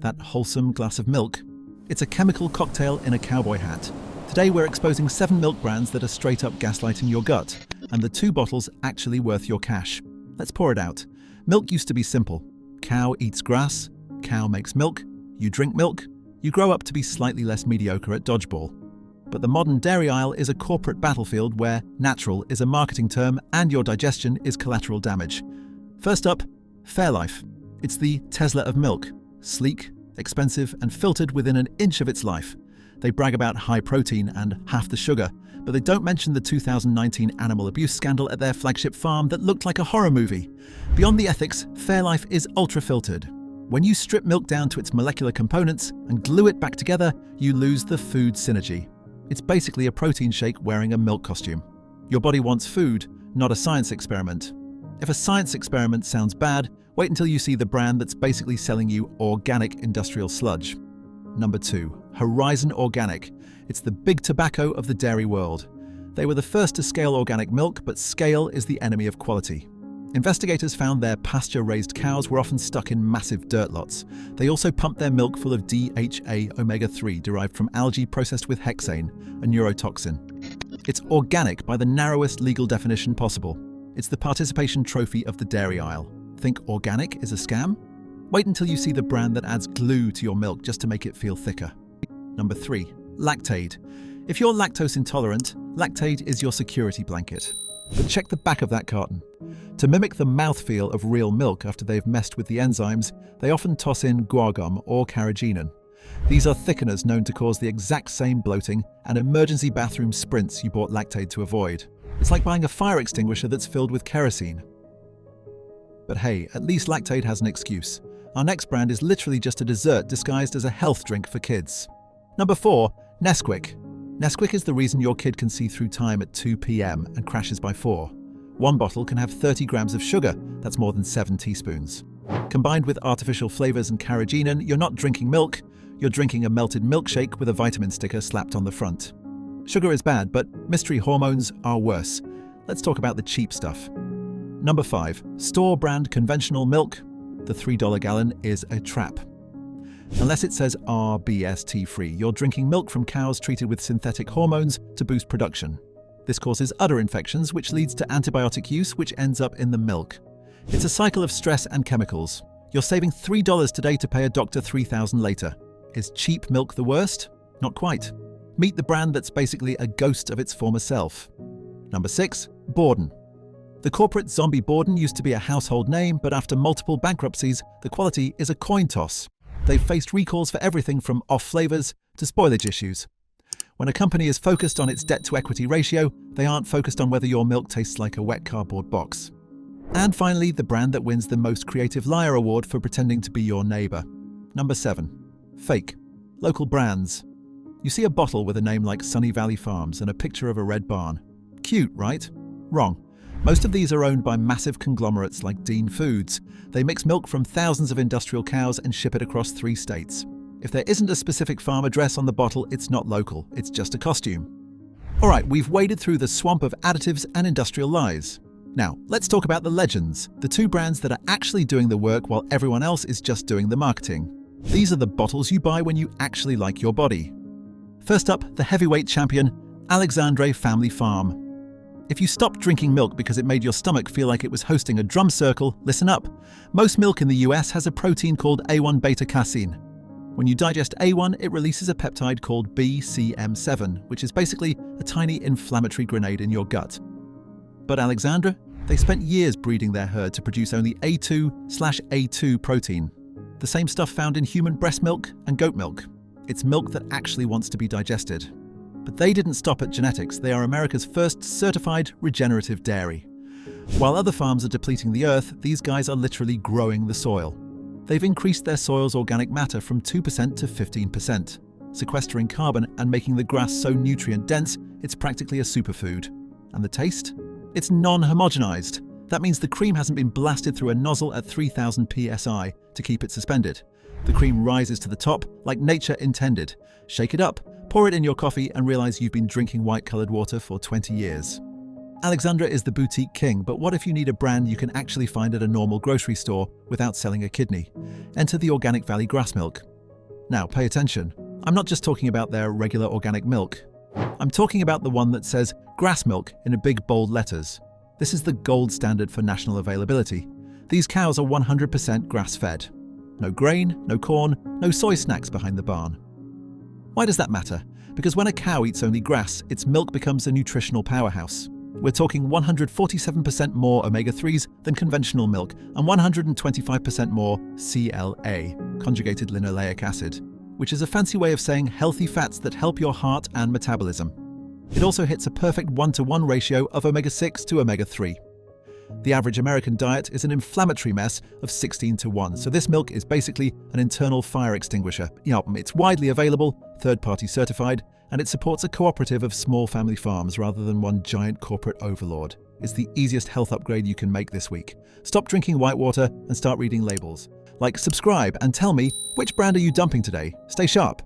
that wholesome glass of milk. It's a chemical cocktail in a cowboy hat. Today we're exposing 7 milk brands that are straight up gaslighting your gut, and the 2 bottles actually worth your cash. Let's pour it out. Milk used to be simple. Cow eats grass, cow makes milk, you drink milk, you grow up to be slightly less mediocre at dodgeball. But the modern dairy aisle is a corporate battlefield where natural is a marketing term and your digestion is collateral damage. First up, Fairlife. It's the Tesla of milk. Sleek, expensive, and filtered within an inch of its life. They brag about high protein and half the sugar, but they don't mention the 2019 animal abuse scandal at their flagship farm that looked like a horror movie. Beyond the ethics, Fairlife is ultra-filtered. When you strip milk down to its molecular components and glue it back together, you lose the food synergy. It's basically a protein shake wearing a milk costume. Your body wants food, not a science experiment. If a science experiment sounds bad, wait until you see the brand that's basically selling you organic industrial sludge. Number 2. Horizon Organic. It's the big tobacco of the dairy world. They were the first to scale organic milk, but scale is the enemy of quality. Investigators found their pasture-raised cows were often stuck in massive dirt lots. They also pumped their milk full of DHA omega-3 derived from algae processed with hexane, a neurotoxin. It's organic by the narrowest legal definition possible. It's the participation trophy of the dairy aisle. Think organic is a scam? Wait until you see the brand that adds glue to your milk just to make it feel thicker. Number 3. Lactaid. If you're lactose intolerant, Lactaid is your security blanket. But check the back of that carton. To mimic the mouthfeel of real milk after they've messed with the enzymes, they often toss in guar gum or carrageenan. These are thickeners known to cause the exact same bloating and emergency bathroom sprints you bought Lactaid to avoid. It's like buying a fire extinguisher that's filled with kerosene. But hey, at least Lactaid has an excuse. Our next brand is literally just a dessert disguised as a health drink for kids. Number 4. Nesquik. Nesquik is the reason your kid can see through time at 2 p.m. and crashes by 4. One bottle can have 30 grams of sugar, that's more than 7 teaspoons. Combined with artificial flavors and carrageenan, you're not drinking milk, you're drinking a melted milkshake with a vitamin sticker slapped on the front. Sugar is bad, but mystery hormones are worse. Let's talk about the cheap stuff. Number 5. Store brand conventional milk. The $3 gallon is a trap. Unless it says RBST free, you're drinking milk from cows treated with synthetic hormones to boost production. This causes udder infections, which leads to antibiotic use, which ends up in the milk. It's a cycle of stress and chemicals. You're saving $3 today to pay a doctor $3,000 later. Is cheap milk the worst? Not quite. Meet the brand that's basically a ghost of its former self. Number 6. Borden. The corporate zombie Borden used to be a household name, but after multiple bankruptcies, the quality is a coin toss. They've faced recalls for everything from off flavors to spoilage issues. When a company is focused on its debt-to-equity ratio, they aren't focused on whether your milk tastes like a wet cardboard box. And finally, the brand that wins the Most Creative Liar award for pretending to be your neighbor. Number 7. Fake. Local brands. You see a bottle with a name like Sunny Valley Farms and a picture of a red barn. Cute, right? Wrong. Most of these are owned by massive conglomerates like Dean Foods. They mix milk from thousands of industrial cows and ship it across 3 states. If there isn't a specific farm address on the bottle, it's not local, it's just a costume. Alright, we've waded through the swamp of additives and industrial lies. Now, let's talk about the legends, the 2 brands that are actually doing the work while everyone else is just doing the marketing. These are the bottles you buy when you actually like your body. First up, the heavyweight champion, Alexandre Family Farm. If you stopped drinking milk because it made your stomach feel like it was hosting a drum circle, listen up. Most milk in the US has a protein called A1 beta-casein. When you digest A1, it releases a peptide called BCM7, which is basically a tiny inflammatory grenade in your gut. But Alexandra, they spent years breeding their herd to produce only A2/A2 protein, the same stuff found in human breast milk and goat milk. It's milk that actually wants to be digested. But they didn't stop at genetics. They are America's first certified regenerative dairy. While other farms are depleting the earth, these guys are literally growing the soil. They've increased their soil's organic matter from 2% to 15%, sequestering carbon and making the grass so nutrient-dense it's practically a superfood. And the taste? It's non-homogenized. That means the cream hasn't been blasted through a nozzle at 3000 psi to keep it suspended. The cream rises to the top like nature intended. Shake it up, pour it in your coffee and realize you've been drinking white-colored water for 20 years. Alexandra is the boutique king, but what if you need a brand you can actually find at a normal grocery store without selling a kidney? Enter the Organic Valley Grass Milk. Now, pay attention. I'm not just talking about their regular organic milk. I'm talking about the one that says grass milk in big bold letters. This is the gold standard for national availability. These cows are 100% grass-fed. No grain, no corn, no soy snacks behind the barn. Why does that matter? Because when a cow eats only grass, its milk becomes a nutritional powerhouse. We're talking 147% more omega-3s than conventional milk and 125% more CLA, conjugated linoleic acid, which is a fancy way of saying healthy fats that help your heart and metabolism. It also hits a perfect 1-to-1 ratio of omega-6 to omega-3. The average American diet is an inflammatory mess of 16-to-1, so this milk is basically an internal fire extinguisher. It's widely available, third-party certified, and it supports a cooperative of small family farms rather than one giant corporate overlord. It's the easiest health upgrade you can make this week. Stop drinking whitewater and start reading labels. Subscribe and tell me, which brand are you dumping today? Stay sharp.